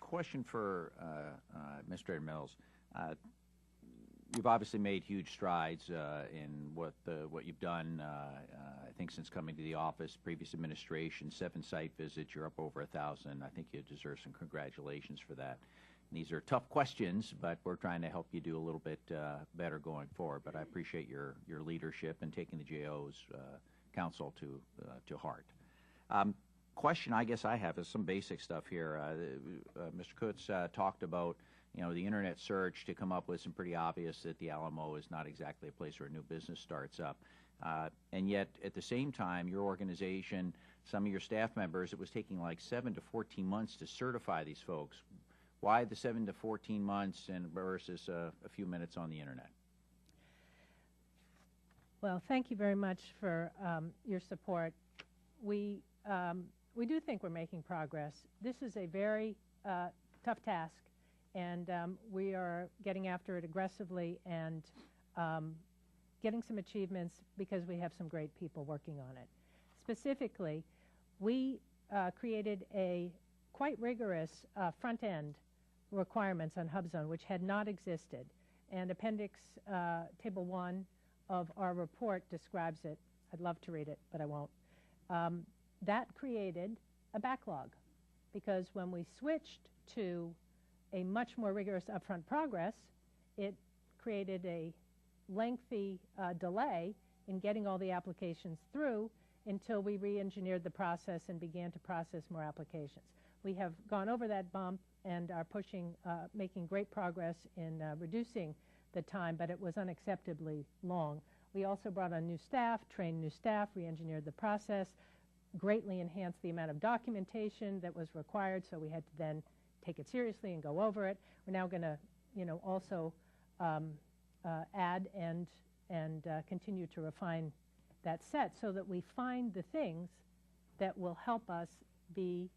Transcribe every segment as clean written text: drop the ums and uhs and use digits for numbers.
Question for Administrator Mills. You've obviously made huge strides in what you've done. I think since coming to the office, previous administration, 7 site visits, you're up over 1,000. I think you deserve some congratulations for that. And these are tough questions, but we're trying to help you do a little bit better going forward. But I appreciate your leadership and taking the GAO's counsel to heart. Question I guess I have is some basic stuff here. Mr. Kutz talked about the internet search to come up with some pretty obvious that the Alamo is not exactly a place where a new business starts up. And yet, at the same time, your organization, some of your staff members, it was taking like 7 to 14 months to certify these folks. Why the 7 to 14 months versus a few minutes on the internet? Well, thank you very much for your support. We do think we're making progress. This is a very tough task, and we are getting after it aggressively and getting some achievements because we have some great people working on it. Specifically, we created a quite rigorous front-end requirements on HubZone, which had not existed, and Appendix Table 1 of our report describes it. I'd love to read it, but I won't. That created a backlog because when we switched to a much more rigorous upfront progress, it created a lengthy delay in getting all the applications through until we re-engineered the process and began to process more applications. We have gone over that bump and are pushing, making great progress in reducing the time, but it was unacceptably long. We also brought on new staff, trained new staff, re-engineered the process, greatly enhanced the amount of documentation that was required, so we had to then take it seriously and go over it. We're now going to, also add and continue to refine that set so that we find the things that will help us be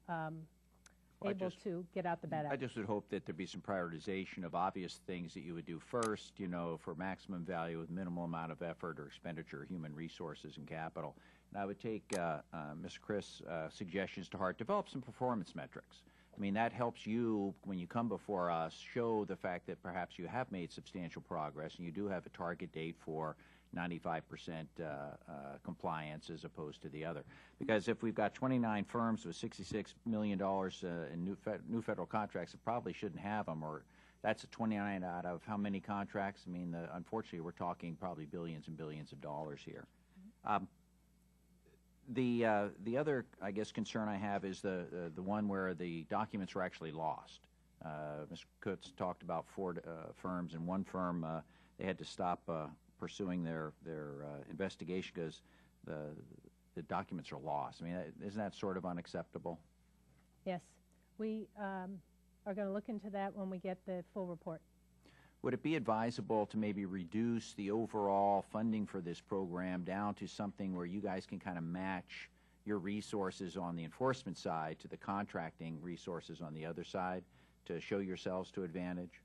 able to get out the bad apples. I just would hope that there'd be some prioritization of obvious things that you would do first, for maximum value with minimal amount of effort or expenditure, human resources and capital. And I would take Mr. Chris' suggestions to heart. Develop some performance metrics. I mean, that helps you, when you come before us, show the fact that perhaps you have made substantial progress and you do have a target date for 95% compliance as opposed to the other. Because if we've got 29 firms with $66 million in new federal contracts that probably shouldn't have them, or that's a 29 out of how many contracts? I mean, unfortunately, we're talking probably billions and billions of dollars here. The other, I guess, concern I have is the one where the documents were actually lost. Mr. Kutz talked about 4 firms, and one firm they had to stop pursuing their investigation because the documents are lost. I mean, isn't that sort of unacceptable? Yes. We are going to look into that when we get the full report. Would it be advisable to maybe reduce the overall funding for this program down to something where you guys can kind of match your resources on the enforcement side to the contracting resources on the other side to show yourselves to advantage?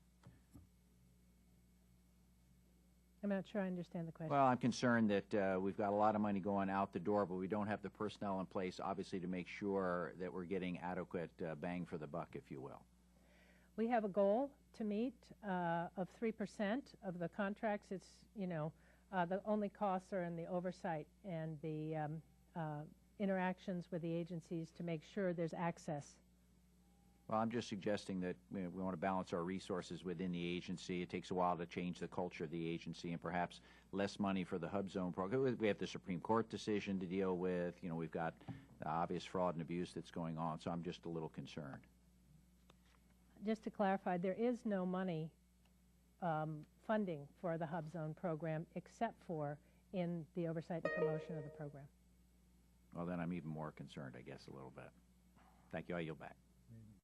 I'm not sure I understand the question. Well, I'm concerned that we've got a lot of money going out the door, but we don't have the personnel in place, obviously, to make sure that we're getting adequate bang for the buck, if you will. We have a goal to meet of 3% of the contracts. It's, the only costs are in the oversight and the interactions with the agencies to make sure there's access. Well, I'm just suggesting that we want to balance our resources within the agency. It takes a while to change the culture of the agency, and perhaps less money for the HubZone program. We have the Supreme Court decision to deal with. We've got the obvious fraud and abuse that's going on, so I'm just a little concerned. Just to clarify, there is no money funding for the HubZone program except for in the oversight and promotion of the program. Well, then I'm even more concerned, I guess, a little bit. Thank you. I yield back.